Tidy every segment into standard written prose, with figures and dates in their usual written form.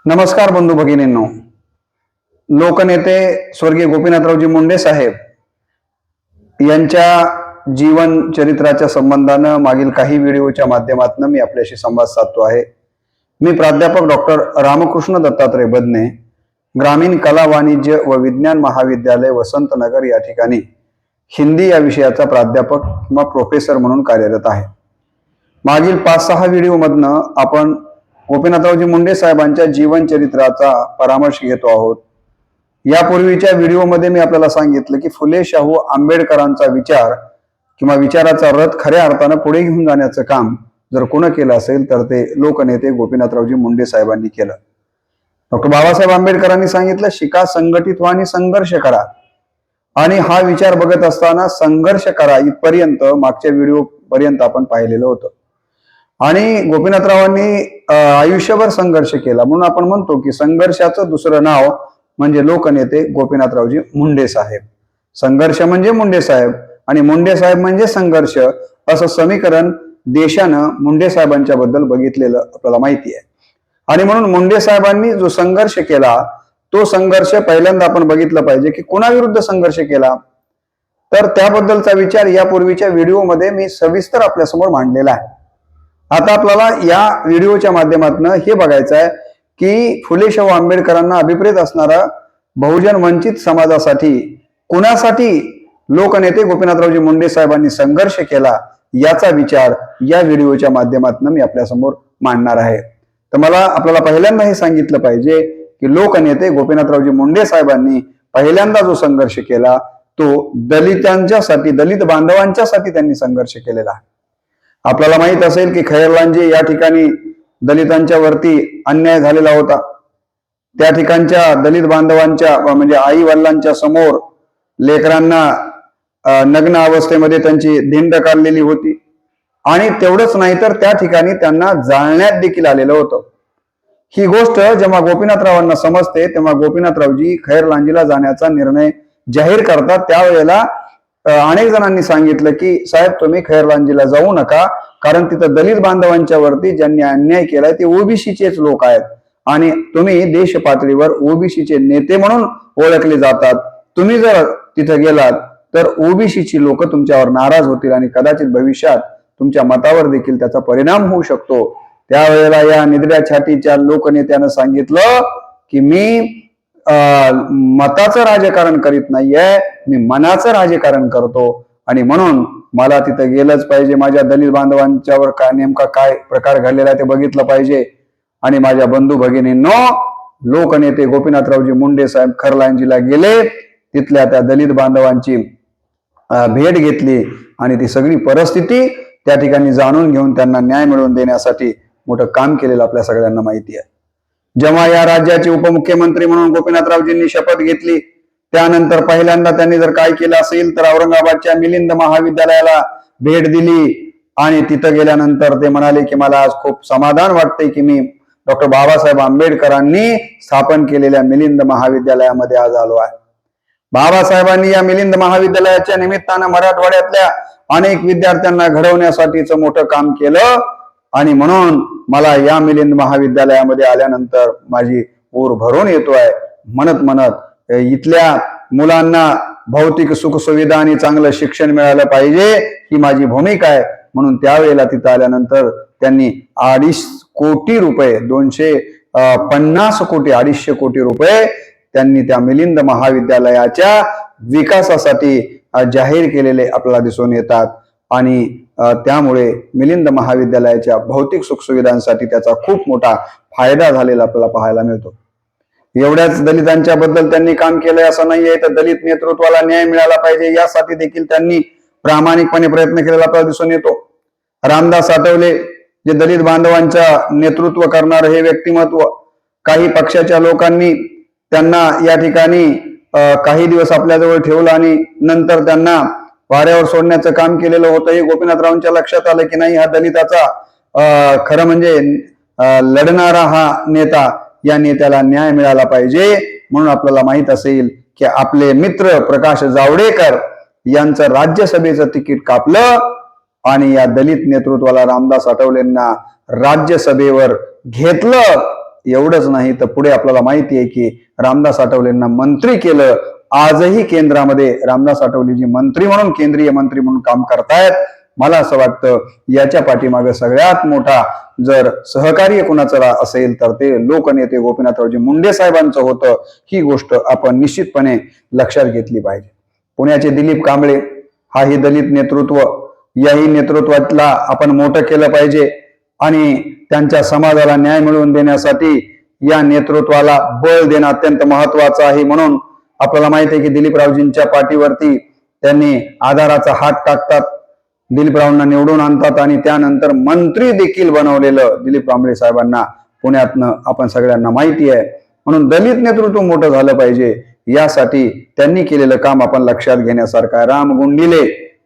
नमस्कार बंधू भगिनींनो. लोकनेते स्वर्गीय गोपीनाथरावजी मुंडे साहेब यांच्या जीवन चरित्राच्या संबंधानं मागील काही व्हिडिओच्या माध्यमातून मी आपल्याशी संवाद साधतो आहे. मी प्राध्यापक डॉक्टर रामकृष्ण दत्तात्रय बदने, ग्रामीण कला वाणिज्य व विज्ञान महाविद्यालय वसंतनगर या ठिकाणी हिंदी या विषयाचा प्राध्यापक किंवा प्रोफेसर म्हणून कार्यरत आहे. मागील 5-6 व्हिडिओमधनं आपण गोपीनाथरावजी मुंडे साहेबांच्या जीवन चरित्राचा परामर्श घेतो आहोत. यापूर्वीच्या व्हिडिओमध्ये मी आपल्याला सांगितलं की फुले शाहू आंबेडकरांचा विचार किंवा विचाराचा रथ खऱ्या अर्थानं पुढे घेऊन जाण्याचं काम जर कोण केलं असेल तर ते लोकनेते गोपीनाथरावजी मुंडे साहेबांनी केलं. डॉक्टर बाबासाहेब आंबेडकरांनी सांगितलं, शिका, संघटित व्हा आणि संघर्ष करा. आणि हा विचार बघत असताना संघर्ष करा इथपर्यंत मागच्या व्हिडिओ पर्यंत आपण पाहिलेलं होतं. आणि गोपीनाथरावांनी आयुष्यभर संघर्ष केला म्हणून आपण म्हणतो की संघर्षाचं दुसरं नाव म्हणजे लोकनेते गोपीनाथरावजी मुंडे साहेब. संघर्ष म्हणजे मुंडे साहेब आणि मुंडे साहेब म्हणजे संघर्ष, असं समीकरण देशानं मुंडे साहेबांच्या बद्दल बघितलेलं आपल्याला माहिती आहे. आणि म्हणून मुंडे साहेबांनी जो संघर्ष केला तो संघर्ष पहिल्यांदा आपण बघितलं पाहिजे की कोणाविरुद्ध संघर्ष केला. तर त्याबद्दलचा विचार यापूर्वीच्या व्हिडिओमध्ये मी सविस्तर आपल्यासमोर मांडलेला आहे. आता आपल्याला या व्हिडिओच्या माध्यमातून हे बघायचं आहे की फुले शाहू आंबेडकरांना अभिप्रेत असणारा बहुजन वंचित समाजासाठी कुणासाठी लोकनेते गोपीनाथरावजी मुंडे साहेबांनी संघर्ष केला याचा विचार या व्हिडिओच्या माध्यमातून मी आपल्यासमोर मांडणार आहे. तर मला आपल्याला पहिल्यांदा हे सांगितलं पाहिजे की लोकनेते गोपीनाथरावजी मुंडे साहेबांनी पहिल्यांदा जो संघर्ष केला तो दलितांच्यासाठी, दलित बांधवांच्यासाठी त्यांनी संघर्ष केलेला आहे. आपल्याला माहित असेल की खैरलांजे या ठिकाणी दलितांच्या वरती अन्याय झालेला होता. त्या ठिकाणच्या दलित बांधवांच्या म्हणजे आई वडिलांच्या समोर लेकरांना नग्न अवस्थेमध्ये त्यांची धिंड काढलेली होती. आणि तेवढंच नाही तर त्या ठिकाणी त्यांना जाळण्यात देखील आलेलं होतं. ही गोष्ट जेव्हा गोपीनाथरावांना समजते तेव्हा गोपीनाथरावजी खैरलांजीला जाण्याचा निर्णय जाहीर करतात. त्यावेळेला अनेक जणांनी सांगितलं की साहेब तुम्ही खैरलांजीला जाऊ नका, कारण तिथं दलित बांधवांच्या वरती ज्यांनी अन्याय केलाय ते ओबीसीचेच लोक आहेत आणि तुम्ही देश पातळीवर ओबीसीचे नेते म्हणून ओळखले जातात. तुम्ही जर तिथं गेलात तर ओबीसीची लोक तुमच्यावर नाराज होतील आणि कदाचित भविष्यात तुमच्या मतावर देखील त्याचा परिणाम होऊ शकतो. त्यावेळेला या निधड्या छातीच्या लोकनेत्यानं सांगितलं की मी मताचं राजकारण करीत नाहीये, मी मनाचं राजकारण करतो आणि म्हणून मला तिथं गेलंच पाहिजे. माझ्या दलित बांधवांच्यावर काय नेमका काय प्रकार घडलेला आहे ते बघितलं पाहिजे. आणि माझ्या बंधू भगिनींनो, लोकनेते गोपीनाथरावजी मुंडे साहेब खैरलांजीला गेले, तिथल्या त्या दलित बांधवांची भेट घेतली आणि ती सगळी परिस्थिती त्या ठिकाणी जाणून घेऊन त्यांना न्याय मिळवून देण्यासाठी मोठं काम केलेलं आपल्या सगळ्यांना माहिती आहे. जेव्हा या राज्याचे उपमुख्यमंत्री म्हणून गोपीनाथरावजींनी शपथ घेतली त्यानंतर पहिल्यांदा त्यांनी जर काय केलं असेल तर औरंगाबादच्या मिलिंद महाविद्यालयाला भेट दिली आणि तिथं गेल्यानंतर ते म्हणाले की मला आज खूप समाधान वाटतंय की मी डॉक्टर बाबासाहेब आंबेडकरांनी स्थापन केलेल्या मिलिंद महाविद्यालयामध्ये आज आलो आहे. बाबासाहेबांनी या मिलिंद महाविद्यालयाच्या निमित्तानं मराठवाड्यातल्या अनेक विद्यार्थ्यांना घडवण्यासाठीचं मोठं काम केलं आणि म्हणून मला या मिलिंद महाविद्यालयामध्ये आल्यानंतर माझी ऊर भरून येतोय. म्हणत म्हणत इथल्या मुलांना भौतिक सुखसुविधा आणि चांगलं शिक्षण मिळालं पाहिजे ही माझी भूमिका आहे. म्हणून त्यावेळेला तिथं आल्यानंतर त्यांनी 250 कोटी रुपये 250 कोटी 250 कोटी रुपये त्यांनी त्या मिलिंद महाविद्यालयाच्या विकासासाठी जाहीर केलेले आपल्याला दिसून येतात. आणि त्यामुळे मिलिंद महाविद्यालयाच्या भौतिक सुखसुविधांसाठी त्याचा खूप मोठा फायदा झालेला आपल्याला पाहायला मिळतो. एवढ्याच दलितांच्या बद्दल त्यांनी काम केलंय असं नाहीये, तर दलित नेतृत्वाला न्याय मिळाला पाहिजे यासाठी देखील त्यांनी प्रामाणिकपणे प्रयत्न केलेला आपल्याला दिसून येतो. रामदास आठवले जे दलित बांधवांचं नेतृत्व करणार हे व्यक्तिमत्व, काही पक्षाच्या लोकांनी त्यांना या ठिकाणी काही दिवस आपल्याजवळ ठेवलं आणि नंतर त्यांना वाऱ्यावर सोडण्याचं काम केलेलं होतं. हे गोपीनाथरावांच्या लक्षात आलं की नाही, हा दलिताचा खरं म्हणजे लढणारा हा नेता, या नेत्याला न्याय मिळाला पाहिजे. म्हणून आपल्याला माहित असेल की आपले मित्र प्रकाश जावडेकर यांचं राज्यसभेचं तिकीट कापलं आणि या दलित नेतृत्वाला रामदास आठवलेंना राज्यसभेवर घेतलं एवढंच नाही तर पुढे आपल्याला माहिती आहे की रामदास आठवलेंना मंत्री केलं. आजही केंद्रामध्ये रामदास आठवले जी मंत्री म्हणून, केंद्रीय मंत्री म्हणून काम करतायत. मला असं वाटतं याच्या पाठीमागे सगळ्यात मोठा जर सहकार्य कुणाचं असेल तर ते लोकनेते गोपीनाथरावजी मुंडे साहेबांचं होतं. ही गोष्ट आपण निश्चितपणे लक्षात घेतली पाहिजे. पुण्याचे दिलीप कांबळे हाही दलित नेतृत्व, याही नेतृत्वातला आपण मोठं केलं पाहिजे आणि त्यांच्या समाजाला न्याय मिळवून देण्यासाठी या नेतृत्वाला बळ देणं अत्यंत महत्वाचं आहे. म्हणून आपल्याला माहिती आहे की दिलीपरावजींच्या पाठीवरती त्यांनी आधाराचा हात टाकतात, दिलीपरावांना निवडून आणतात आणि त्यानंतर मंत्री देखील बनवलेलं दिलीप कांबळे साहेबांना पुण्यातनं आपण सगळ्यांना माहिती आहे. म्हणून दलित नेतृत्व मोठं झालं पाहिजे यासाठी त्यांनी केलेलं काम आपण लक्षात घेण्यासारखं आहे. राम गुंडिले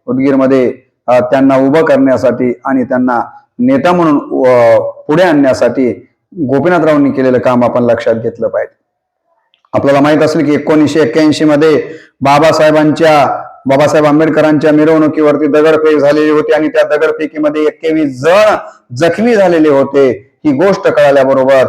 उदगीरमध्ये त्यांना उभं करण्यासाठी आणि त्यांना नेता म्हणून पुढे आणण्यासाठी गोपीनाथरावांनी केलेलं काम आपण लक्षात घेतलं पाहिजे. आपल्याला माहित असेल की 1981 मध्ये बाबासाहेब आंबेडकरांच्या मिरवणुकीवरती दगडफेक झालेली होती आणि त्या दगडफेकीमध्ये 21 जण जखमी झालेले होते. ही गोष्ट कळाल्याबरोबर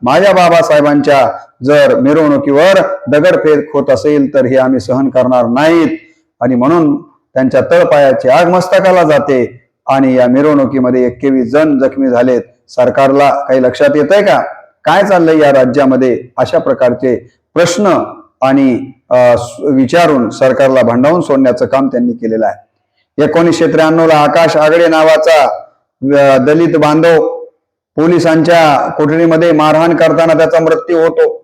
माझ्या बाबासाहेबांच्या जर मिरवणुकीवर दगडफेक होत असेल तर हे आम्ही सहन करणार नाहीत आणि म्हणून त्यांच्या तळपायाची आग मस्तकाला जाते आणि या मिरवणुकीमध्ये 21 जण जखमी झालेत. सरकारला काही लक्षात येत आहे का? काय चाललंय या राज्यामध्ये? अशा प्रकारचे प्रश्न आणि विचारून सरकारला भांडावून सोडण्याचं काम त्यांनी केलेलं आहे. 1993 आकाश आगडे नावाचा दलित बांधव पोलिसांच्या कोठडीमध्ये मारहाण करताना त्याचा मृत्यू होतो.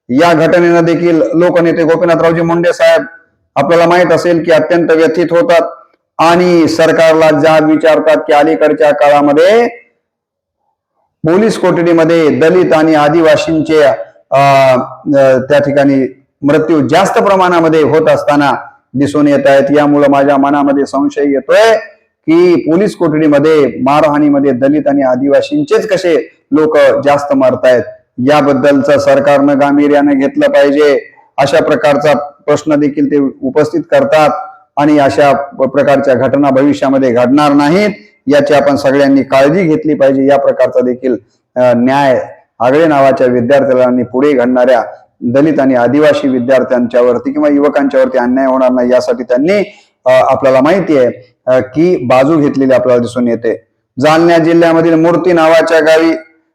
या घटनेनं देखील लोकनेते गोपीनाथरावजी मुंडे साहेब आपल्याला माहित असेल की अत्यंत व्यथित होतात आणि सरकारला जाब विचारतात की अलीकडच्या काळामध्ये पोलीस कोठडीमध्ये दलित आणि आदिवासींचे त्या ठिकाणी मृत्यू जास्त प्रमाणामध्ये होत असताना दिसून येत आहेत. यामुळे माझ्या मनामध्ये संशय येतोय की पोलीस कोठडीमध्ये मारहाणीमध्ये दलित आणि आदिवासींचेच कसे लोक जास्त मरतायत, याबद्दलचं सरकारनं गांभीर्याने घेतलं पाहिजे. अशा प्रकारचा प्रश्न देखील ते उपस्थित करतात आणि अशा प्रकारच्या घटना भविष्यामध्ये घडणार नाहीत याची आपण सगळ्यांनी काळजी घेतली पाहिजे. या प्रकारचा देखील न्याय आगळे नावाच्या विद्यार्थ्यांनी पुढे घडणाऱ्या दलित आणि आदिवासी विद्यार्थ्यांच्यावरती किंवा युवकांच्यावरती अन्याय होणार नाही यासाठी त्यांनी आपल्याला माहिती आहे की बाजू घेतलेली आपल्याला दिसून येते. जालना जिल्ह्यामधील मूर्ती नावाच्या गावी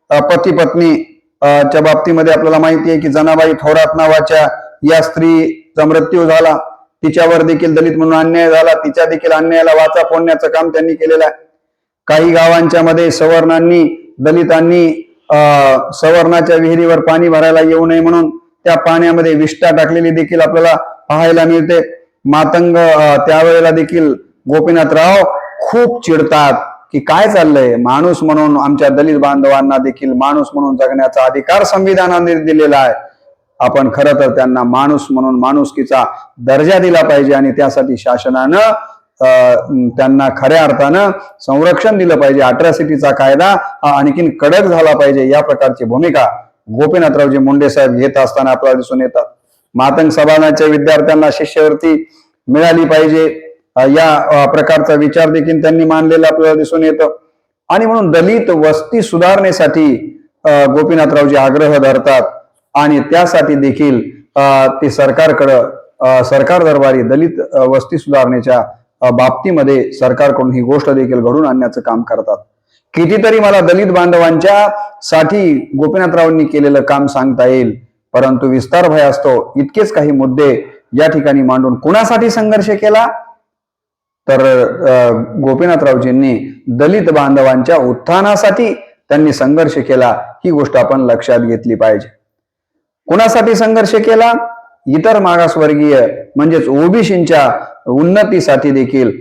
पती पत्नी च्या बाबतीमध्ये आपल्याला माहिती आहे की जनाबाई थोरात नावाच्या या स्त्रीचा मृत्यू झाला. तिच्यावर देखील दलित म्हणून अन्याय झाला. तिच्या देखील अन्यायाला वाचा फोडण्याचं काम त्यांनी केलेलं आहे. काही गावांच्या मध्ये सवर्णांनी दलितांनी सवर्णाच्या विहिरीवर पाणी भरायला येऊ नये म्हणून त्या पाण्यामध्ये विष्ठा टाकलेली देखील आपल्याला पाहायला मिळते. मातंग त्यावेळेला देखील गोपीनाथराव खूप चिडतात की काय चाललंय, माणूस म्हणून आमच्या दलित बांधवांना देखील माणूस म्हणून जगण्याचा अधिकार संविधानाने दिलेला आहे. आपण खरं तर त्यांना माणूस म्हणून माणुसकीचा दर्जा दिला पाहिजे आणि त्यासाठी शासनानं त्यांना खऱ्या अर्थानं संरक्षण दिलं पाहिजे. अट्रॉसिटीचा कायदा आणखीन कडक झाला पाहिजे. या प्रकारची भूमिका गोपीनाथरावजी मुंडे साहेब घेत असताना आपल्याला दिसून येतात. मातंग सभानाच्या विद्यार्थ्यांना शिष्यवृत्ती मिळाली पाहिजे या प्रकारचा विचार देखील त्यांनी मांडलेला आपल्याला दिसून येतं. आणि म्हणून दलित वस्ती सुधारणेसाठी गोपीनाथरावजी आग्रह धरतात आणि त्यासाठी देखील ते सरकार दरबारी दलित वस्ती सुधारणेच्या बाबतीमध्ये सरकारकडून ही गोष्ट देखील घडून आणण्याचं काम करतात. कितीतरी मला दलित बांधवांच्या साठी गोपीनाथरावांनी केलेलं काम सांगता येईल, परंतु विस्तार भय असतो. इतकेच काही मुद्दे या ठिकाणी मांडून कुणासाठी संघर्ष केला तर गोपीनाथरावजींनी दलित बांधवांच्या उत्थानासाठी त्यांनी संघर्ष केला. ही गोष्ट आपण लक्षात घेतली पाहिजे. कुणासाठी संघर्ष केला? इतर मागासवर्गीय म्हणजेच ओबीसींच्या उन्नतीसाठी देखील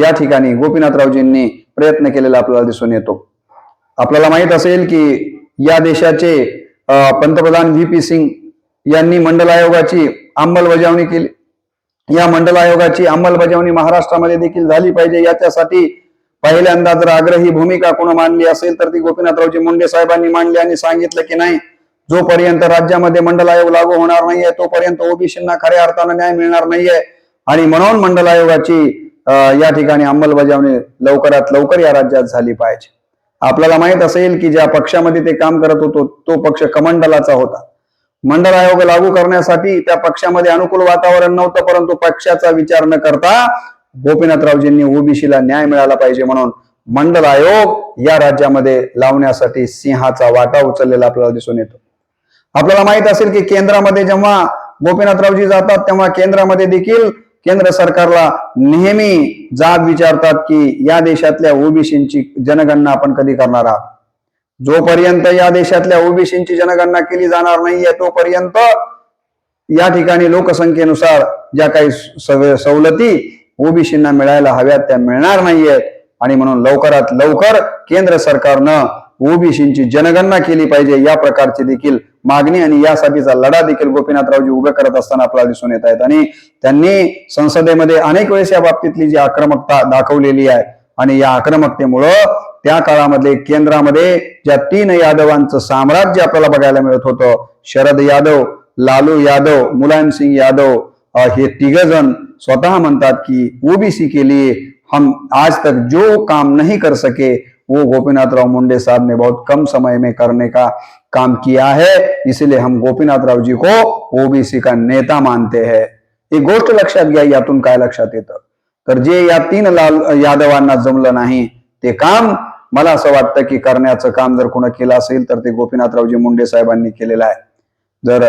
या ठिकाणी गोपीनाथरावजींनी प्रयत्न केलेला आपल्याला दिसून येतो. आपल्याला माहित असेल की या देशाचे पंतप्रधान व्ही.पी. सिंग यांनी मंडल आयोगाची अंमलबजावणी केली. या मंडल आयोगाची अंमलबजावणी महाराष्ट्रामध्ये देखील झाली पाहिजे. याच्यासाठी पहिल्यांदा जर आग्रही भूमिका कोण मांडली असेल तर ती गोपीनाथरावजी मुंडे साहेबांनी मांडली आणि सांगितलं की नाही, जोपर्यंत राज्यामध्ये मंडल आयोग लागू होणार नाहीये तोपर्यंत ओबीसींना खऱ्या अर्थानं न्याय मिळणार नाहीये आणि म्हणून मंडल आयोगाची या ठिकाणी अंमलबजावणी लवकरात लवकर या राज्यात झाली पाहिजे. आपल्याला माहित असेल की ज्या पक्षामध्ये ते काम करत होतो तो पक्ष कमंडलाचा होता. मंडल आयोग लागू करण्यासाठी त्या पक्षामध्ये अनुकूल वातावरण नव्हतं, परंतु पक्षाचा विचार न करता गोपीनाथरावजींनी ओबीसीला न्याय मिळाला पाहिजे म्हणून मंडल आयोग या राज्यामध्ये लावण्यासाठी सिंहाचा वाटा उचललेला आपल्याला दिसून येतो. आपल्याला माहित असेल की केंद्रामध्ये जेव्हा गोपीनाथरावजी जातात तेव्हा केंद्रामध्ये देखील केंद्र सरकारला नेहमी जाब विचारतात की या देशातल्या ओबीसींची जनगणना आपण कधी करणार आहात. जोपर्यंत या देशातल्या ओबीसींची जनगणना केली जाणार नाहीये तोपर्यंत या ठिकाणी लोकसंख्येनुसार ज्या काही सवलती ओबीसींना मिळायला हव्यात त्या मिळणार नाहीयेत आणि म्हणून लवकरात लवकर केंद्र सरकारनं ओबीसींची जनगणना केली पाहिजे या प्रकारची देखील मागणी आणि यासाठीचा लढा देखील गोपीनाथरावजी उभे करत असताना आपल्याला दिसून येत आहेत. आणि त्यांनी संसदेमध्ये अनेक वेळेस या बाबतीतली जी आक्रमकता दाखवलेली आहे आणि या आक्रमकतेमुळं त्या काळामध्ये केंद्रामध्ये ज्या 3 यादवांचं साम्राज्य आपल्याला बघायला मिळत होतं, शरद यादव, लालू यादव, मुलायम सिंग यादव, हे 3 जण स्वतः म्हणतात की ओबीसी के लिए हम आज तक जो काम नहीं कर सके वो गोपीनाथराव मुंडे साहब ने बहुत कम समय में करने का काम किया है, इसलिए हम गोपीनाथराव जी को ओबीसी का नेता मानते हैं. एक गोष्ट लक्षात घ्या, यातून काय लक्षात येतं तर जे या 3 यादवांना जमलं नाही ते काम मला असं वाटतं की करण्याचं काम जर कोणी केलं असेल तर ते गोपीनाथरावजी मुंडे साहेबांनी केलेलं आहे. जर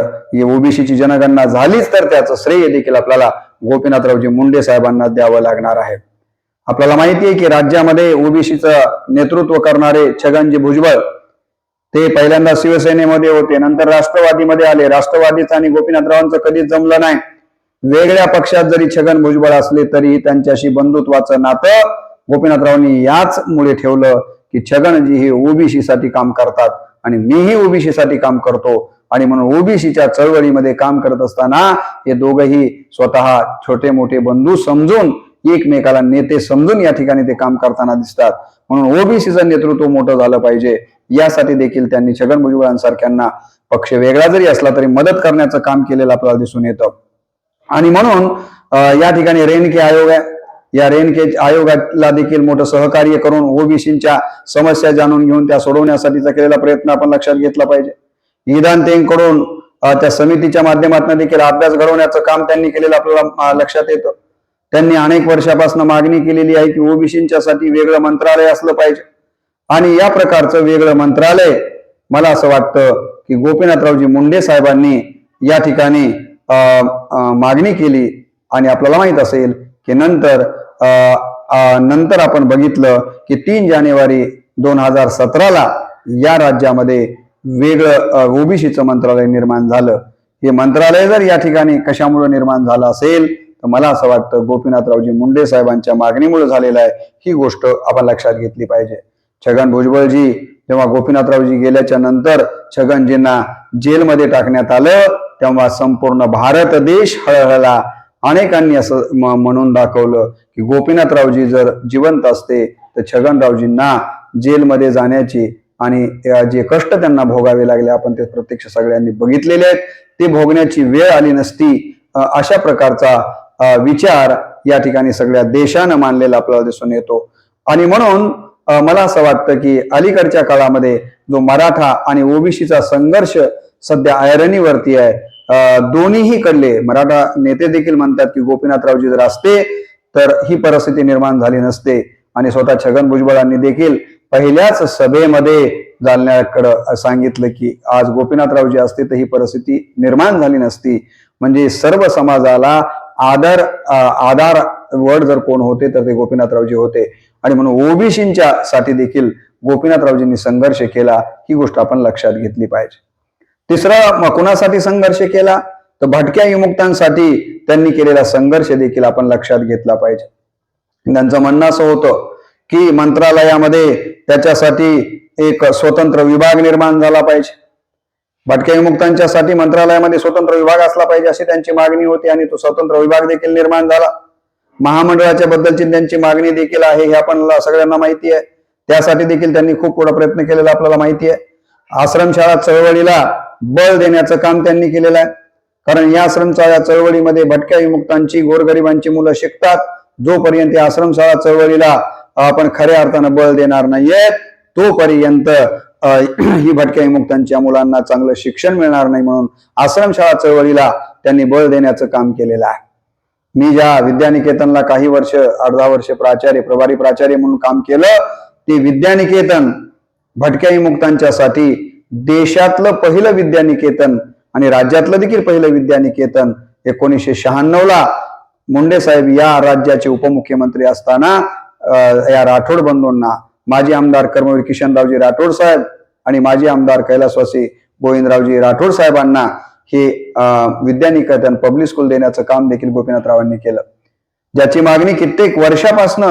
ओबीसीची जनगणना झालीच तर त्याचं श्रेय देखील आपल्याला गोपीनाथरावजी मुंडे साहेबांना द्यावं लागणार आहे. आपल्याला माहिती आहे की राज्यामध्ये ओबीसीचं नेतृत्व करणारे छगनजी भुजबळ ते पहिल्यांदा शिवसेनेमध्ये होते, नंतर राष्ट्रवादीमध्ये आले. राष्ट्रवादीचं आणि गोपीनाथरावांचं कधीच जमलं नाही. वेगळ्या पक्षात जरी छगन भुजबळ असले तरी त्यांच्याशी बंधुत्वाचं नातं गोपीनाथरावांनी याच मुळे ठेवलं की छगनजी हे ओबीसी साठी काम करतात आणि मीही ओबीसी साठी काम करतो आणि म्हणून ओबीसीच्या चळवळीमध्ये काम करत असताना हे दोघंही स्वतः छोटे मोठे बंधू समजून एकमेकाला नेते समजून या ठिकाणी ते काम करताना दिसतात. म्हणून ओबीसीचं नेतृत्व मोठं झालं पाहिजे यासाठी देखील त्यांनी छगन भुजबळांसारख्यांना पक्ष वेगळा जरी असला तरी मदत करण्याचं काम केलेलं आपल्याला दिसून येतं. आणि म्हणून या ठिकाणी रेणके आयोग आहे, या रेणके आयोगाला देखील मोठं सहकार्य करून ओबीसींच्या समस्या जाणून घेऊन त्या सोडवण्यासाठीचा केलेला प्रयत्न आपण लक्षात घेतला पाहिजे. ईदानतेंकडून त्या समितीच्या माध्यमातून देखील अभ्यास घडवण्याचं काम त्यांनी केलेलं आपल्याला लक्षात येतं. त्यांनी अनेक वर्षापासून मागणी केलेली आहे की ओबीसींच्या साठी वेगळं मंत्रालय असलं पाहिजे आणि या प्रकारचं वेगळं मंत्रालय मला असं वाटतं की गोपीनाथरावजी मुंडे साहेबांनी या ठिकाणी मागणी केली आणि आपल्याला माहित असेल की नंतर आपण बघितलं की 3 जानेवारी 2017ला या राज्यामध्ये वेगळं ओबीसीचं मंत्रालय निर्माण झालं. हे मंत्रालय जर या ठिकाणी कशामुळे निर्माण झालं असेल तर मला असं वाटतं गोपीनाथरावजी मुंडे साहेबांच्या मागणीमुळे झालेलं आहे. ही गोष्ट आपण लक्षात घेतली पाहिजे. छगन भुजबळजी जेव्हा गोपीनाथरावजी गेल्याच्या नंतर छगनजींना जेलमध्ये टाकण्यात आलं तेव्हा संपूर्ण भारत देश हळहळला. अनेकांनी असं म्हणून दाखवलं की गोपीनाथरावजी जर जिवंत असते तर छगनरावजींना जेलमध्ये जाण्याची आणि जे कष्ट त्यांना भोगावे लागले आपण ते प्रत्यक्ष सगळ्यांनी बघितलेले आहेत, ते भोगण्याची वेळ आली नसती. अशा प्रकारचा विचार या ठिकाणी सगळ्या देशानं मानलेला आपल्याला दिसून येतो. आणि म्हणून मला असं वाटतं की अलीकडच्या काळामध्ये जो मराठा आणि ओबीसीचा संघर्ष सध्या ऐरणीवरती आहे, दोन्हीही कडले मराठा नेते देखील म्हणतात की गोपीनाथरावजी जर असते तर ही परिस्थिती निर्माण झाली नसते आणि स्वतः छगन भुजबळांनी देखील पहिल्याच सभेमध्ये जालन्याकडे सांगितलं की आज गोपीनाथरावजी असते तर ही परिस्थिती निर्माण झाली नसती. म्हणजे सर्व समाजाला आधार वड जर कोण होते तर ते गोपीनाथरावजी होते आणि म्हणून ओबीसींच्या साठी देखील गोपीनाथरावजींनी संघर्ष केला. ही गोष्ट आपण लक्षात घेतली पाहिजे. तिसरा कुणासाठी संघर्ष केला तर भटक्या विमुक्तांसाठी त्यांनी केलेला संघर्ष देखील आपण लक्षात घेतला पाहिजे. त्यांचं म्हणणं असं होतं की मंत्रालयामध्ये त्याच्यासाठी एक स्वतंत्र विभाग निर्माण झाला पाहिजे. भटक्या विमुक्तांच्यासाठी मंत्रालयामध्ये स्वतंत्र विभाग असला पाहिजे अशी त्यांची मागणी होती आणि तो स्वतंत्र विभाग देखील निर्माण झाला. महामंडळाच्या बद्दलची त्यांची मागणी देखील आहे हे आपण सगळ्यांना माहिती आहे. त्यासाठी देखील त्यांनी खूप मोठा प्रयत्न केलेला आपल्याला माहिती आहे. आश्रमशाळा चळवळीला बळ देण्याचं काम त्यांनी केलेलं आहे, कारण या आश्रमशाळा चळवळीमध्ये भटक्या विमुक्तांची गोरगरिबांची मुलं शिकतात. जोपर्यंत आश्रमशाळा चळवळीला आपण खऱ्या अर्थानं बळ देणार नाहीये तोपर्यंत ही भटक्या विमुक्तांच्या मुलांना चांगलं शिक्षण मिळणार नाही, म्हणून आश्रमशाळा चळवळीला त्यांनी बळ देण्याचं काम केलेलं आहे. मी ज्या विद्यानिकेतनला काही वर्ष 8-10 वर्ष प्रभारी प्राचार्य म्हणून काम केलं, ते विद्यानिकेतन भटक्या विमुक्तांच्यासाठी देशातलं पहिलं विद्यानिकेतन आणि राज्यातलं देखील पहिलं विद्यानिकेतन 1996ला मुंडे साहेब या राज्याचे उपमुख्यमंत्री असताना या राठोड बंधूंना, माजी आमदार कर्मवीर किशनरावजी राठोड साहेब आणि माजी आमदार कैलासवासी गोविंदरावजी राठोड साहेबांना हे विद्यानिकेतन पब्लिक स्कूल देण्याचं काम देखील गोपीनाथरावांनी केलं, ज्याची मागणी कित्येक वर्षापासून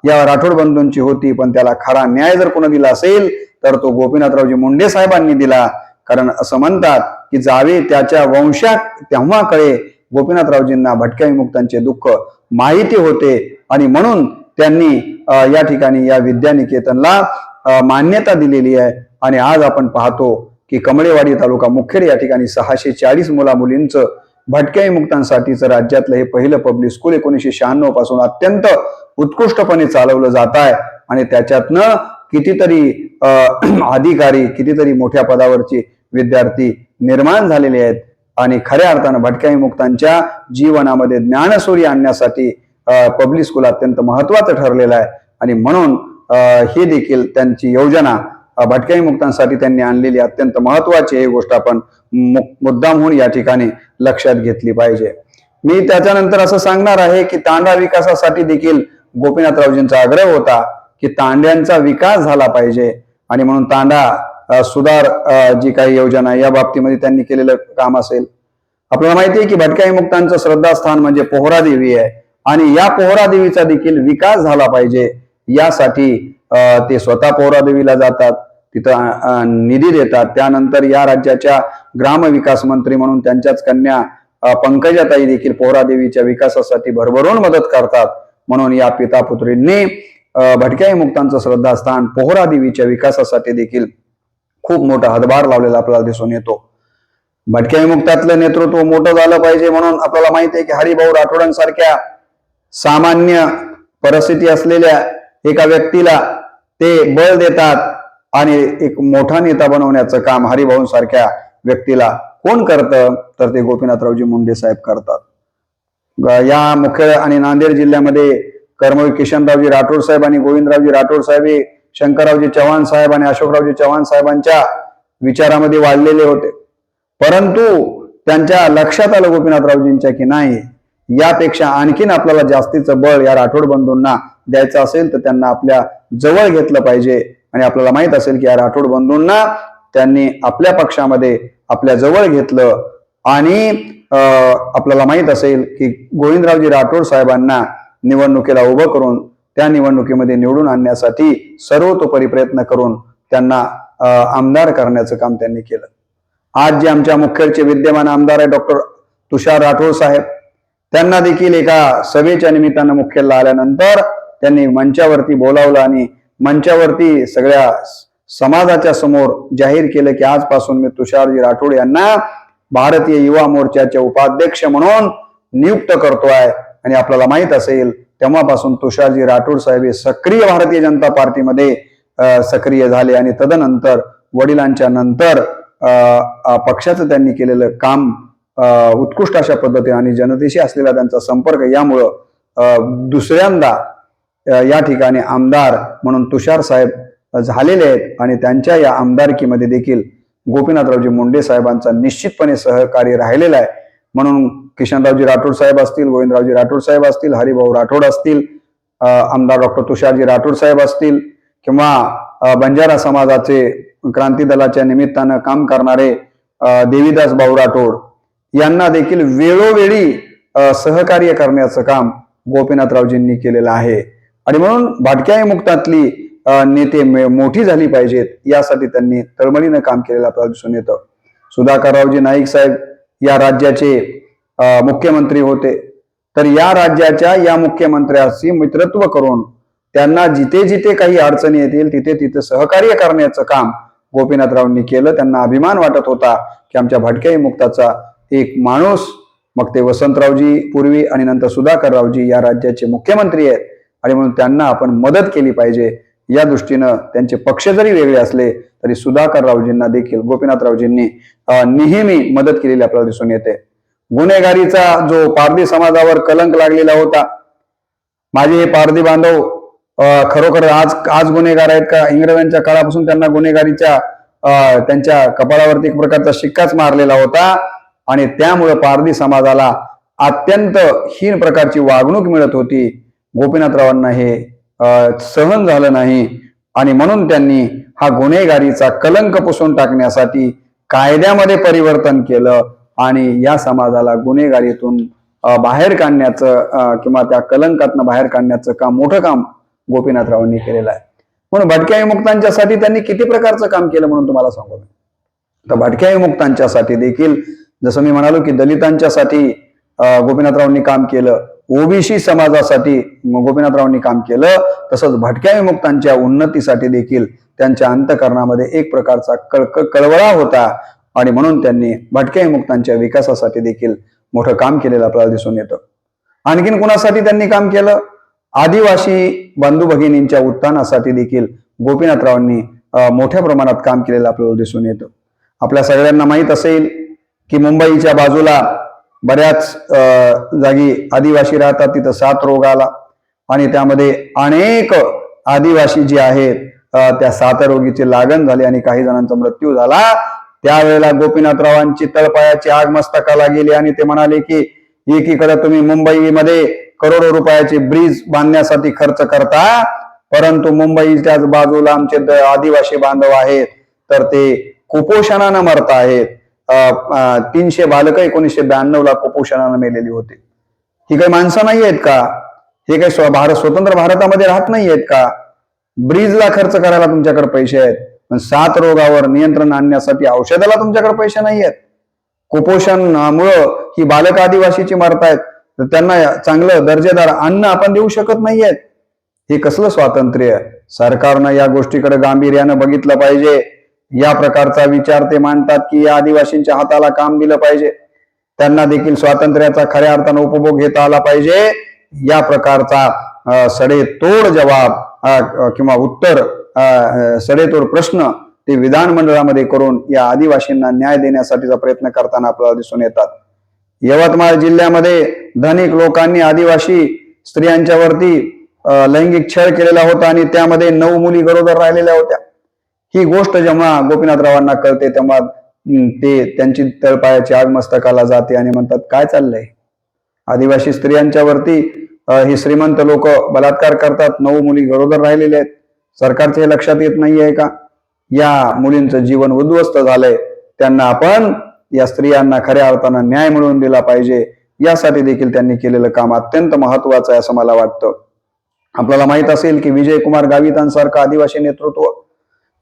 या राठोड बंधूंची होती. पण त्याला खरा न्याय जर कोणी दिला असेल तर तो गोपीनाथरावजी मुंडे साहेबांनी दिला. कारण असं म्हणतात की जावे त्याच्या वंशात तेव्हा कळे, गोपीनाथरावजींना भटक्या विमुक्तांचे दुःख माहिती होते आणि म्हणून त्यांनी या ठिकाणी या विद्यानिकेतनला मान्यता दिलेली आहे. आणि आज आपण पाहतो की कमळेवाडी तालुका मुखेड या ठिकाणी 640 मुला मुलींचं भटक्या विमुक्तांसाठीचं राज्यातलं हे पहिलं पब्लिक स्कूल 1996 पासून अत्यंत उत्कृष्टपणे चालवलं जात आहे. आणि त्याच्यातनं कितीतरी अधिकारी, कितीतरी मोठ्या पदावरचे विद्यार्थी निर्माण झालेले आहेत. आणि खऱ्या अर्थानं भटक्या विमुक्तांच्या जीवनामध्ये ज्ञानसूर्य आणण्यासाठी पब्लिक स्कूल अत्यंत महत्वाचं ठरलेलं आहे. आणि म्हणून हे देखील त्यांची योजना भटक्या विमुक्तांसाठी त्यांनी आणलेली अत्यंत महत्वाची ही गोष्ट आपण मुद्दाम म्हणून या ठिकाणी लक्षात घेतली पाहिजे. मी त्याच्यानंतर असं सांगणार आहे की तांडा विकासासाठी देखील गोपीनाथरावजींचा आग्रह होता की तांड्यांचा विकास झाला पाहिजे. आणि म्हणून तांडा सुधार जी काही योजना या बाबतीमध्ये त्यांनी केलेलं काम असेल. आपल्याला माहिती आहे की भटक्या विमुक्तांचं श्रद्धास्थान म्हणजे पोहरा देवी आहे आणि या पोहरा देवीचा देखील विकास झाला पाहिजे. यासाठी ते स्वतः पोहरा देवीला जातात, तिथं निधी देतात. त्यानंतर या राज्याच्या ग्रामविकास मंत्री म्हणून त्यांच्याच कन्या पंकजाताई देखील पोहरा देवीच्या विकासासाठी भरभरून मदत करतात. म्हणून या पिता पुत्रींनी भटक्या विमुक्तांचं श्रद्धास्थान पोहरा देवीच्या विकासासाठी देखील खूप मोठा हातभार लावलेला आपल्याला दिसून येतो. भटक्या विमुक्तातलं नेतृत्व मोठं झालं पाहिजे म्हणून आपल्याला माहिती आहे की हरिभाऊ राठोडांसारख्या सामान्य परिस्थिती असलेल्या एका व्यक्तीला ते बळ देतात आणि एक मोठा नेता बनवण्याचं काम हरिभाऊंसारख्या व्यक्तीला कोण करतं तर ते गोपीनाथरावजी मुंडे साहेब करतात. या मुखेड आणि नांदेड जिल्ह्यामध्ये कर्मवीर किशनरावजी राठोड साहेब आणि गोविंदरावजी राठोड साहेब हे शंकररावजी चव्हाण साहेब आणि अशोकरावजी चव्हाण साहेबांच्या विचारामध्ये वाढलेले होते. परंतु त्यांच्या लक्षात आलं गोपीनाथरावजींच्या की नाही, यापेक्षा आणखीन आपल्याला जास्तीचं बळ या राठोड बंधूंना द्यायचं असेल तर त्यांना आपल्या जवळ घेतलं पाहिजे. आणि आपल्याला माहित असेल की या राठोड बंधूंना त्यांनी आपल्या पक्षामध्ये आपल्या जवळ घेतलं. आणि आपल्याला माहित असेल की गोविंदरावजी राठोड साहेबांना निवडणुकीला उभं करून त्या निवडणुकीमध्ये निवडून आणण्यासाठी सर्वतोपरी प्रयत्न करून त्यांना आमदार करण्याचं काम त्यांनी केलं. आज जे आमच्या मुखेडचे विद्यमान आमदार आहे डॉक्टर तुषार राठोड साहेब, त्यांना देखील एका सभेच्या निमित्तानं मुखेडला आल्यानंतर त्यांनी मंचावरती बोलावलं आणि मंचावरती सगळ्या समाजाच्या समोर जाहीर केलं की आजपासून मी तुषारजी राठोड यांना भारतीय युवा मोर्चाचे उपाध्यक्ष म्हणून नियुक्त करतोय. आणि आपल्याला माहित असेल तेव्हापासून तुषारजी राठोड साहेब हे सक्रिय भारतीय जनता पार्टीमध्ये सक्रिय झाले आणि तदनंतर वडिलांच्या नंतर पक्षाचं त्यांनी केलेलं काम उत्कृष्ट अशा पद्धतीने आणि जनतेशी असलेला त्यांचा संपर्क यामुळं दुसऱ्यांदा या ठिकाणी आमदार म्हणून तुषार साहेब झालेले आहेत. आणि त्यांच्या या आमदारकीमध्ये देखील गोपीनाथरावजी मुंडे साहेबांचा निश्चितपणे सहकार्य राहिलेला आहे. म्हणून किशनरावजी राठोड साहेब असतील, गोविंदरावजी राठोड साहेब असतील, हरिभाऊ राठोड असतील, आमदार डॉक्टर तुषारजी राठोड साहेब असतील किंवा बंजारा समाजाचे क्रांती दलाच्या निमित्तानं काम करणारे देवीदास भाऊ राठोड यांना देखील वेळोवेळी सहकार्य करण्याचं काम गोपीनाथरावजींनी केलेलं आहे. आणि म्हणून भटक्या विमुक्तातली नेते मोठी झाली पाहिजेत यासाठी त्यांनी तळमळीनं काम केलेलं आपल्याला दिसून येतं. सुधाकररावजी नाईक साहेब या राज्याचे मुख्यमंत्री होते, तर या राज्याच्या या मुख्यमंत्र्याशी मित्रत्व करून त्यांना जिथे जिथे काही अडचणी येतील तिथे तिथे सहकार्य करण्याचं काम गोपीनाथरावांनी केलं. त्यांना अभिमान वाटत होता की आमच्या भटक्या विमुक्ताचा एक माणूस, मग ते वसंतरावजी पूर्वी आणि नंतर सुधाकररावजी या राज्याचे मुख्यमंत्री आहेत आणि म्हणून त्यांना आपण मदत केली पाहिजे या दृष्टीनं त्यांचे पक्ष जरी वेगळे असले तरी सुधाकर रावजींना देखील गोपीनाथरावजींनी नेहमी मदत केलेली आपल्याला दिसून येते. गुन्हेगारीचा जो पारधी समाजावर कलंक लागलेला होता, माझे हे पारधी बांधव खरोखर आज आज गुन्हेगार आहेत का? इंग्रजांच्या काळापासून त्यांना गुन्हेगारीच्या त्यांच्या कपाळावरती एक प्रकारचा शिक्काच मारलेला होता आणि त्यामुळे पारधी समाजाला अत्यंत हीन प्रकारची वागणूक मिळत होती. गोपीनाथरावांना हे सहन झालं नाही आणि म्हणून त्यांनी हा गुन्हेगारीचा कलंक पुसून टाकण्यासाठी कायद्यामध्ये परिवर्तन केलं आणि या समाजाला गुन्हेगारीतून बाहेर काढण्याचं किंवा त्या कलंकातनं बाहेर काढण्याचं मोठं काम गोपीनाथरावांनी केलेलं आहे. म्हणून भटक्या विमुक्तांच्यासाठी त्यांनी किती प्रकारचं काम केलं म्हणून तुम्हाला सांगू. तर भटक्या विमुक्तांच्यासाठी देखील जसं मी म्हणालो की दलितांच्यासाठी गोपीनाथरावांनी काम केलं, ओबीसी समाजासाठी गोपीनाथरावांनी काम केलं, तसंच भटक्या विमुक्तांच्या उन्नतीसाठी देखील त्यांच्या अंतःकरणामध्ये एक प्रकारचा कळवळा होता आणि म्हणून त्यांनी भटक्या विमुक्तांच्या विकासासाठी देखील मोठं काम केलेलं आपल्याला दिसून येतं. आणखीन कुणासाठी त्यांनी काम केलं? आदिवासी बंधू भगिनींच्या उत्थानासाठी देखील गोपीनाथरावांनी मोठ्या प्रमाणात काम केलेलं आपल्याला दिसून येतं. आपल्या सगळ्यांना माहीत असेल की मुंबईच्या बाजूला बऱ्याच जागी आदिवासी राहतात, तिथं साथ रोग आला आणि त्यामध्ये अनेक आदिवासी जे आहेत त्या साथरोगीची लागण झाली आणि काही जणांचा मृत्यू झाला. त्यावेळेला गोपीनाथरावांची तळपायाची आग मस्तकाला गेली आणि ते म्हणाले की एकीकडे तुम्ही मुंबईमध्ये करोडो रुपयाचे ब्रिज बांधण्यासाठी खर्च करता, परंतु मुंबईच्याच बाजूला आमचे आदिवासी बांधव आहेत तर ते कुपोषणानं मरत आहेत. 300 बालक 1992ला कुपोषणानं मेलेली होती. ही काही माणसं नाही आहेत का? हे काही स्वतंत्र भारतामध्ये राहत नाही आहेत का? ब्रिजला खर्च करायला तुमच्याकडे पैसे आहेत, पण साथ रोगावर नियंत्रण आणण्यासाठी औषधाला तुमच्याकडे पैसे नाही आहेत. कुपोषणामुळं ही बालक आदिवासीची मरतायत, तर त्यांना चांगलं दर्जेदार अन्न आपण देऊ शकत नाहीयेत. हे कसलं स्वातंत्र्य? सरकारनं या गोष्टीकडे गांभीर्यानं बघितलं पाहिजे. या प्रकारचा विचार ते मांडतात की या आदिवासींच्या हाताला काम दिलं पाहिजे, त्यांना देखील स्वातंत्र्याचा खऱ्या अर्थानं उपभोग घेता आला पाहिजे. या प्रकारचा सडेतोड जवाब किंवा उत्तर सडेतोड प्रश्न ते विधानमंडळामध्ये करून या आदिवासींना न्याय देण्यासाठीचा प्रयत्न करताना आपल्याला दिसून येतात. यवतमाळ जिल्ह्यामध्ये धनिक लोकांनी आदिवासी स्त्रियांच्यावरती लैंगिक छळ केलेला होता आणि त्यामध्ये 9 मुली गरोदर राहिलेल्या होत्या. ही गोष्ट जेव्हा गोपीनाथरावांना कळते तेव्हा ते त्यांची तळपायाची आग मस्तकाला जाते आणि म्हणतात काय चाललंय? आदिवासी स्त्रियांच्यावरती ही श्रीमंत लोक बलात्कार करतात, 9 मुली गरोदर राहिलेल्या आहेत. सरकारचे हे लक्षात येत नाहीये का? या मुलींचं जीवन उद्ध्वस्त झालंय, त्यांना आपण या स्त्रियांना खऱ्या अर्थानं न्याय मिळवून दिला पाहिजे. यासाठी देखील त्यांनी केलेलं काम अत्यंत महत्वाचं आहे असं मला वाटतं. आपल्याला माहित असेल की विजयकुमार गावितांसारखं आदिवासी नेतृत्व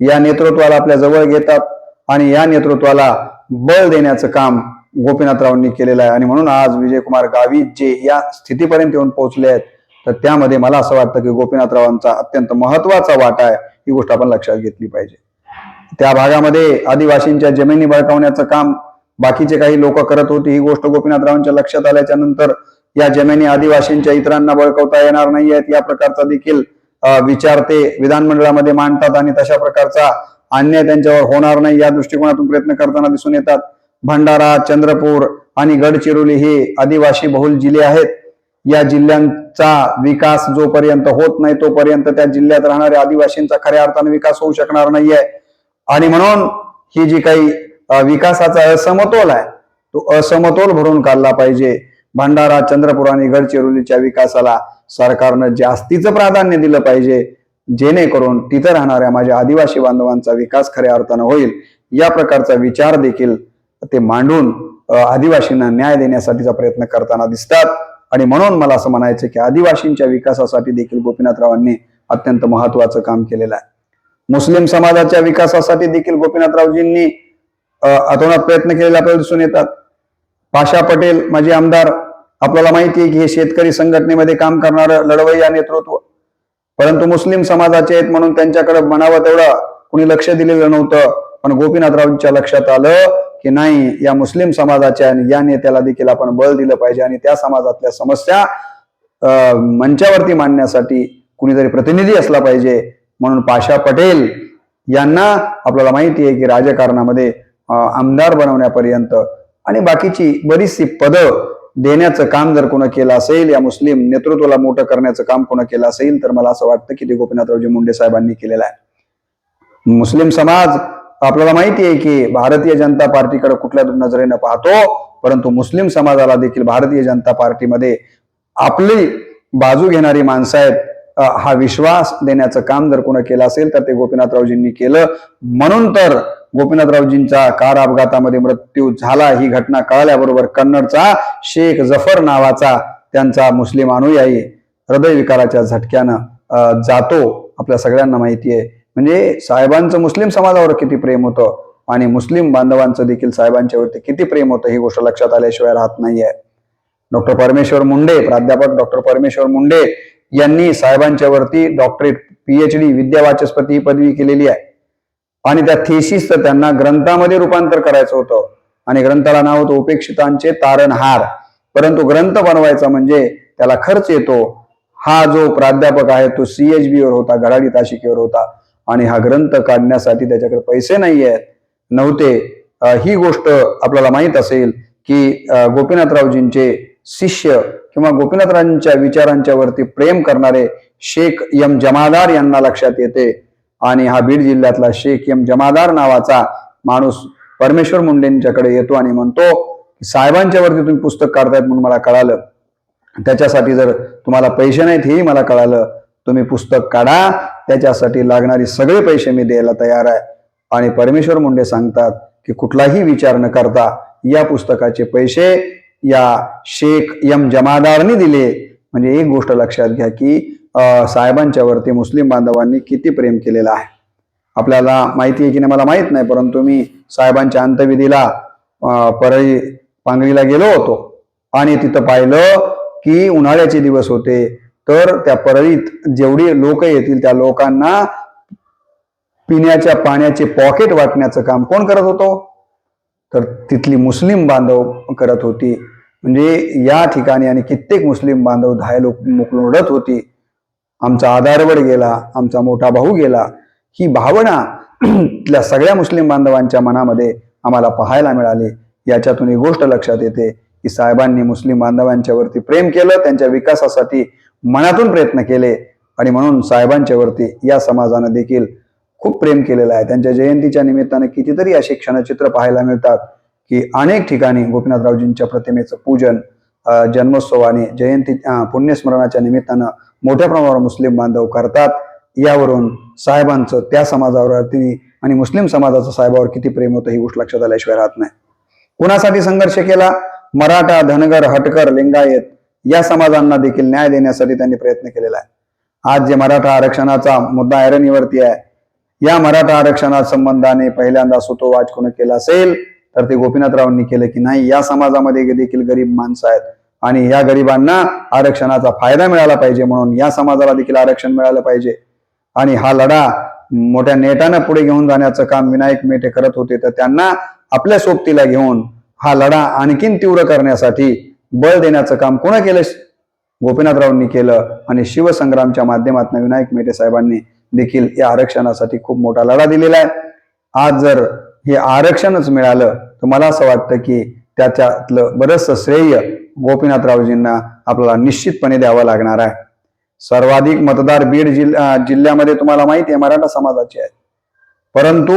या नेतृत्वाला आपल्या जवळ घेतात आणि या नेतृत्वाला बळ देण्याचं काम गोपीनाथरावांनी केलेलं आहे आणि म्हणून आज विजयकुमार गावित जे या स्थितीपर्यंत येऊन पोहोचले आहेत, तर त्यामध्ये मला असं वाटतं की गोपीनाथरावांचा अत्यंत महत्वाचा वाटा आहे. ही गोष्ट आपण लक्षात घेतली पाहिजे. त्या भागामध्ये आदिवासींच्या जमिनी बळकावण्याचं काम बाकीचे काही लोक करत होते. ही गोष्ट गोपीनाथरावांच्या लक्षात आल्याच्या नंतर या जमिनी आदिवासींच्या इतरांना बळकावता येणार नाही आहेत या प्रकारचा देखील विचार ते विधानमंडळामध्ये मांडतात आणि तशा प्रकारचा अन्याय त्यांच्यावर होणार नाही या दृष्टिकोनातून प्रयत्न करताना दिसून येतात. भंडारा, चंद्रपूर आणि गडचिरोली हे आदिवासी बहुल जिल्हे आहेत. या जिल्ह्यांचा विकास जोपर्यंत होत नाही तोपर्यंत त्या जिल्ह्यात राहणाऱ्या आदिवासींचा खऱ्या अर्थाने विकास होऊ शकणार नाहीये आणि म्हणून ही जी काही विकासाचा असमतोल आहे तो असमतोल भरून काढला पाहिजे. भंडारा, चंद्रपूर आणि गडचिरोलीच्या विकासाला सरकारनं जास्तीचं प्राधान्य दिलं पाहिजे, जेणेकरून तिथं राहणाऱ्या माझ्या आदिवासी बांधवांचा विकास खऱ्या अर्थानं होईल. या प्रकारचा विचार देखील ते मांडून आदिवासींना न्याय देण्यासाठीचा प्रयत्न करताना दिसतात आणि म्हणून मला असं म्हणायचं की आदिवासींच्या विकासासाठी देखील गोपीनाथरावांनी अत्यंत महत्वाचं काम केलेलं आहे. मुस्लिम समाजाच्या विकासासाठी देखील गोपीनाथरावजींनी अतोनात प्रयत्न केलेले आपल्याला दिसून येतात. पाशा पटेल माजी आमदार, आपल्याला माहिती आहे की हे शेतकरी संघटनेमध्ये काम करणारं लढवय्या नेतृत्व, परंतु मुस्लिम समाजाचे आहेत म्हणून त्यांच्याकडे म्हणावं तेवढं कुणी लक्ष दिलेलं नव्हतं. पण गोपीनाथरावांच्या लक्षात आलं की नाही, या मुस्लिम समाजाच्या या नेत्याला देखील आपण बळ दिलं पाहिजे आणि त्या समाजातल्या समस्या मंचावरती मांडण्यासाठी कुणीतरी प्रतिनिधी असला पाहिजे. म्हणून पाशा पटेल यांना आपल्याला माहिती आहे की राजकारणामध्ये आमदार बनवण्यापर्यंत आणि बाकीची बरीचशी पदं देण्याचं काम जर कोण केलं असेल, या मुस्लिम नेतृत्वाला मोठं करण्याचं काम कोण केलं असेल, तर मला असं वाटतं की ते गोपीनाथरावजी मुंडे साहेबांनी केलेलं आहे. मुस्लिम समाज आपल्याला माहिती आहे की भारतीय जनता पार्टीकडे कुठल्या नजरेनं पाहतो, परंतु मुस्लिम समाजाला देखील भारतीय जनता पार्टीमध्ये आपली बाजू घेणारी माणसं आहेत, हा विश्वास देण्याचं काम जर कोण केलं असेल तर ते गोपीनाथरावजींनी केलं. म्हणून तर गोपीनाथरावजींचा कार अपघातामध्ये मृत्यू झाला ही घटना कळल्याबरोबर कन्नडचा शेख जफर नावाचा त्यांचा मुस्लिम अनुयायी हृदयविकाराच्या झटक्यानं जातो, आपल्या सगळ्यांना माहिती आहे. म्हणजे साहेबांचं मुस्लिम समाजावर किती प्रेम होतं आणि मुस्लिम बांधवांचं देखील साहेबांच्यावरती किती प्रेम होतं ही गोष्ट लक्षात आल्याशिवाय राहत नाहीये. डॉक्टर परमेश्वर मुंडे, प्राध्यापक डॉक्टर परमेश्वर मुंडे यांनी साहेबांच्यावरती डॉक्टरेट, PhD, विद्यावाचस्पती ही पदवी केलेली आहे आणि त्या थेसिसचं त्यांना ग्रंथामध्ये रूपांतर करायचं होतं आणि ग्रंथाला नाव होतं उपेक्षितांचे तारणहार. परंतु ग्रंथ बनवायचा म्हणजे त्याला खर्च येतो. हा जो प्राध्यापक आहे तो CHB वर होता, गडाडी ताशिकेवर होता आणि हा ग्रंथ काढण्यासाठी त्याच्याकडे पैसे नव्हते. ही गोष्ट आपल्याला माहित असेल की गोपीनाथरावजींचे शिष्य किंवा गोपीनाथरावांच्या विचारांच्या वरती प्रेम करणारे शेख एम जमादार यांना लक्षात येते आणि हा बीड जिल्ह्यातला शेख एम जमादार नावाचा माणूस परमेश्वर मुंडेंच्याकडे येतो आणि म्हणतो की साहेबांच्या वरती तुम्ही पुस्तक काढतायत म्हणून मला कळालं, त्याच्यासाठी जर तुम्हाला पैसे नाहीत हेही मला कळालं, तुम्ही पुस्तक काढा, त्याच्यासाठी लागणारे सगळे पैसे मी द्यायला तयार आहे. आणि परमेश्वर मुंडे सांगतात की कुठलाही विचार न करता या पुस्तकाचे पैसे या शेख एम जमादारनी दिले. म्हणजे एक गोष्ट लक्षात घ्या की साहेबांच्या वरती मुस्लिम बांधवांनी किती प्रेम केलेलं आहे. आपल्याला माहिती आहे की नाही मला माहित नाही, परंतु मी साहेबांच्या अंत्यविधीला परळी पांगरीला गेलो होतो आणि तिथं पाहिलं की उन्हाळ्याचे दिवस होते, तर त्या परळीत जेवढी लोक येतील त्या लोकांना पिण्याच्या पाण्याचे पॉकेट वाटण्याचं काम कोण करत होतो, तर तिथली मुस्लिम बांधव करत होती. म्हणजे या ठिकाणी आणि कित्येक मुस्लिम बांधव धाय मोकळोडत होती. आमचा आधारवड गेला, आमचा मोठा भाऊ गेला, ही भावना तिथल्या सगळ्या मुस्लिम बांधवांच्या मनामध्ये आम्हाला पाहायला मिळाली. याच्यातून ही गोष्ट लक्षात येते की साहेबांनी मुस्लिम बांधवांच्या वरती प्रेम केलं, त्यांच्या विकासासाठी मनातून प्रयत्न केले आणि म्हणून साहेबांच्या वरती या समाजानं देखील खूप प्रेम केलेलं आहे. त्यांच्या जयंतीच्या निमित्ताने कितीतरी असे क्षणचित्र पाहायला मिळतात की अनेक ठिकाणी गोपीनाथरावजींच्या प्रतिमेचं पूजन, जन्मोत्सवाने, जयंती, पुण्यस्मरणाच्या निमित्तानं मोठ्या प्रमाणावर मुस्लिम बांधव करतात. यावरून साहेबांचं त्या समाजावरती आणि मुस्लिम समाजाचं साहेबावर किती प्रेम होतं ही गोष्ट लक्षात आल्याशिवाय राहत नाही. कुणासाठी संघर्ष केला? मराठा, धनगर, हटकर, लिंगायत या समाजांना देखील न्याय देण्यासाठी त्यांनी प्रयत्न केलेला आहे. आज जे मराठा आरक्षणाचा मुद्दा ऐरणीवरती आहे, या मराठा आरक्षणा संबंधाने पहिल्यांदा सुतोवाच कोण केला असेल तर ते गोपीनाथरावांनी केलं की नाही, या समाजामध्ये देखील गरीब माणसं आहेत आणि या गरिबांना आरक्षणाचा फायदा मिळाला पाहिजे, म्हणून या समाजाला देखील आरक्षण मिळालं पाहिजे. आणि हा लढा मोठ्या नेटानं पुढे घेऊन जाण्याचं काम विनायक मेटे करत होते, तर त्यांना आपल्या सोबतीला घेऊन हा लढा आणखीन तीव्र करण्यासाठी बळ देण्याचं काम कोण केलं? गोपीनाथरावांनी केलं आणि शिवसंग्रामच्या माध्यमातून विनायक मेटे साहेबांनी देखील या आरक्षणासाठी खूप मोठा लढा दिलेला आहे. आज जर हे आरक्षणच मिळालं तर मला असं वाटतं की त्याच्यातलं बरंचसं श्रेय गोपीनाथरावजींना आपल्याला निश्चितपणे द्यावं लागणार आहे. सर्वाधिक मतदार बीड जिल्ह्यामध्ये तुम्हाला माहिती आहे मराठा समाजाचे आहेत, परंतु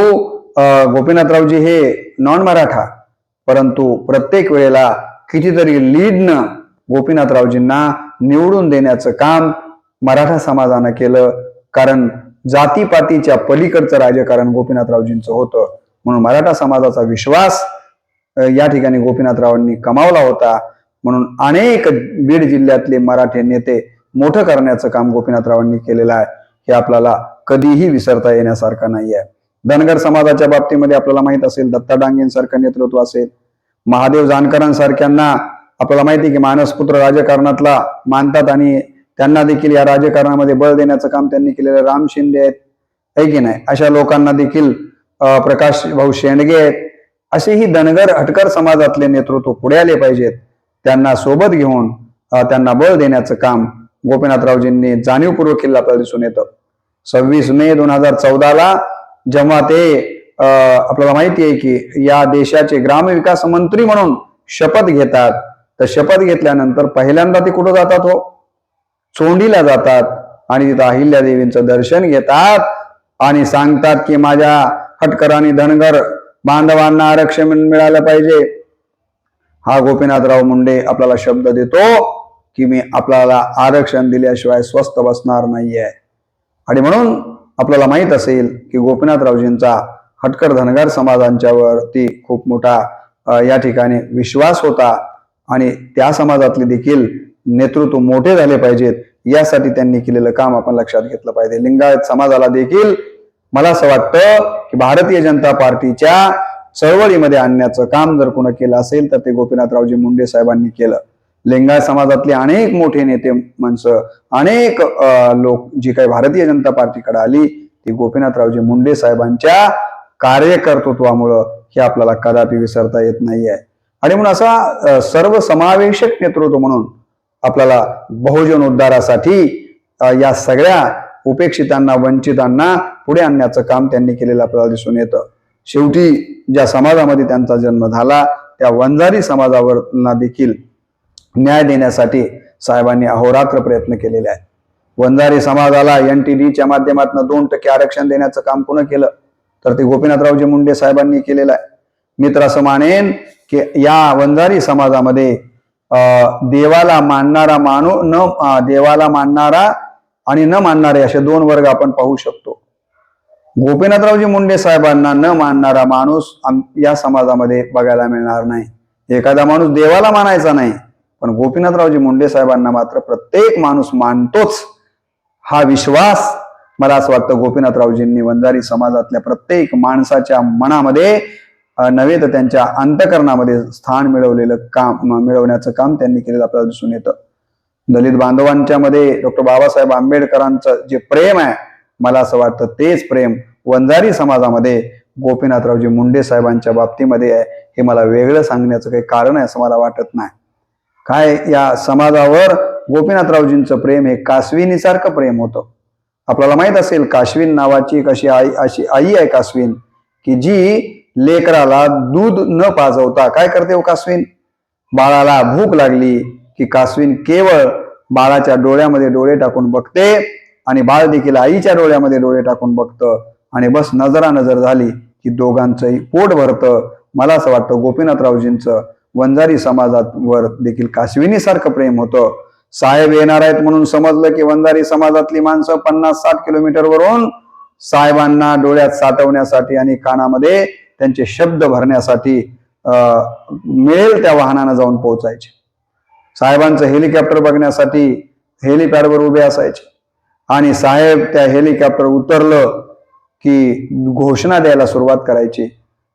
गोपीनाथरावजी हे नॉन मराठा, परंतु प्रत्येक वेळेला कितीतरी लीडनं गोपीनाथरावजींना निवडून देण्याचं काम मराठा समाजानं केलं. कारण जातीपातीच्या पलीकडचं राजकारण गोपीनाथरावजींचं होतं, म्हणून मराठा समाजाचा विश्वास या ठिकाणी गोपीनाथरावांनी कमावला होता. म्हणून अनेक बीड जिल्ह्यातले मराठी नेते मोठं करण्याचं काम गोपीनाथरावांनी केलेलं आहे. हे आपल्याला कधीही विसरता येण्यासारखं नाही आहे. धनगर समाजाच्या बाबतीमध्ये आपल्याला माहित असेल दत्ता डांगेंसारखं नेतृत्व असेल, महादेव जानकरांसारख्यांना आपल्याला माहिती की मानसपुत्र राजकारणातला मानतात आणि त्यांना देखील या राजकारणामध्ये बळ देण्याचं काम त्यांनी केलेलं. राम शिंदे आहेत, आहे की नाही, अशा लोकांना देखील प्रकाश भाऊ शेंडगे आहेत. असेही धनगर हटकर समाजातले नेतृत्व पुढे आले पाहिजेत. त्यांना सोबत घेऊन त्यांना बळ देण्याचं काम गोपीनाथरावजींनी जाणीवपूर्वक केलं आपल्याला दिसून येतं. 26 मे 2014 जेव्हा ते आपल्याला माहिती आहे की या देशाचे ग्रामविकास मंत्री म्हणून शपथ घेतात, तर शपथ घेतल्यानंतर पहिल्यांदा ते कुठं जातात हो? चोंडीला जातात आणि तिथं अहिल्यादेवींचं दर्शन घेतात आणि सांगतात की माझ्या हटकर आणि धनगर बांधवांना आरक्षण मिळालं पाहिजे. हा गोपीनाथराव मुंडे आपल्याला शब्द देतो की मी आपल्याला आरक्षण दिल्याशिवाय स्वस्थ बसणार नाहीये. आणि म्हणून आपल्याला माहित असेल की गोपीनाथरावजींचा हटकर धनगर समाजांच्यावरती खूप मोठा या ठिकाणी विश्वास होता आणि त्या समाजातले देखील नेतृत्व मोठे झाले पाहिजेत यासाठी त्यांनी केलेलं काम आपण लक्षात घेतलं पाहिजे. लिंगायत समाजाला देखील मला असं वाटतं की भारतीय जनता पार्टीच्या चळवळीमध्ये आणण्याचं काम जर कोणी केलं असेल तर ते गोपीनाथरावजी मुंडे साहेबांनी केलं. लिंगायत समाजातले अनेक मोठे नेते माणसं, अनेक लोक जी काही भारतीय जनता पार्टीकडे आली ती गोपीनाथरावजी मुंडे साहेबांच्या कार्यकर्तृत्वामुळं हे आपल्याला कदापि विसरता येत नाहीये. आणि म्हणून असा सर्वसमावेशक नेतृत्व म्हणून आपल्याला बहुजन उद्धारासाठी या सगळ्या उपेक्षितांना, वंचितांना पुढे आणण्याचं काम त्यांनी केलेलं आपल्याला दिसून येतं. शेवटी ज्या समाजामध्ये त्यांचा जन्म झाला त्या वंजारी समाजावरना देखील न्याय देण्यासाठी साहेबांनी अहोरात्र प्रयत्न केलेले आहेत. वंजारी समाजाला NTDच्या माध्यमातून 2% आरक्षण देण्याचं काम पुन्हा केलं तर ते गोपीनाथरावजी मुंडे साहेबांनी केलेलं आहे. मी तर असं मानेन की या वंजारी समाजामध्ये देवाला मानणारा देवाला मानणारा आणि न मानणारे असे 2 वर्ग आपण पाहू शकतो. गोपीनाथरावजी मुंडे साहेबांना न मानणारा माणूस या समाजामध्ये बघायला मिळणार नाही. एखादा माणूस देवाला मानायचा नाही, पण गोपीनाथरावजी मुंडे साहेबांना मात्र प्रत्येक माणूस मानतोच हा विश्वास मला असं वाटतं गोपीनाथरावजींनी वंजारी समाजातल्या प्रत्येक माणसाच्या मनामध्ये नव्हे तर त्यांच्या अंतःकरणामध्ये स्थान मिळवण्याचं काम त्यांनी केलेलं आपल्याला दिसून येतं. दलित बांधवांच्या मध्ये डॉक्टर बाबासाहेब आंबेडकरांचं जे प्रेम आहे मला असं वाटतं तेच प्रेम वंजारी समाजामध्ये गोपीनाथरावजी मुंडे साहेबांच्या बाबतीमध्ये आहे. हे मला वेगळं सांगण्याचं काही कारण आहे असं मला वाटत नाही. काय या समाजावर गोपीनाथरावजींचं प्रेम हे कासविनीसारखं प्रेम होतं. आपल्याला माहित असेल काश्वीन नावाची एक अशी आई आहे कासवीन की जी लेकराला दूध न पाजवता काय करते हो कासवीन? बाळाला भूक लागली की कासवीन केवळ बाळाच्या डोळ्यामध्ये डोळे टाकून बघते आणि बाळ देखील आईच्या डोळ्यामध्ये डोळे टाकून बघतं आणि बस नजरानजर झाली की दोघांचंही पोट भरतं. मला असं वाटतं गोपीनाथरावजींचं वंजारी समाजावर देखील कासविनीसारखं प्रेम होतं. साहेब येणार आहेत म्हणून समजलं की वंजारी समाजातली माणसं 50-60 किलोमीटरवरून साहेबांना डोळ्यात साठवण्यासाठी आणि कानामध्ये त्यांचे शब्द भरण्यासाठी मिळेल त्या वाहनानं जाऊन पोहोचायचे. साहेबांचं हेलिकॉप्टर बघण्यासाठी हेलिपॅडवर उभे असायचे आणि साहेब त्या हेलिकॉप्टर उतरलं की घोषणा द्यायला सुरुवात करायची.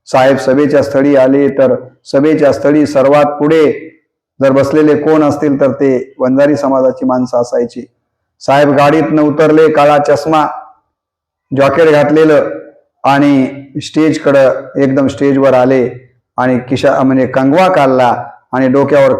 साहेब सभेच्या स्थळी आले तर सभेच्या स्थळी सर्वात पुढे जर बसलेले कोण असतील तर ते वंजारी समाजाची माणसं असायची. साहेब गाडीतनं उतरले, काळा चष्मा, जॉकेट घातलेलं आणि स्टेजकडं एकदम स्टेजवर आले आणि म्हणजे कंगवा काढला आणि डोक्यावर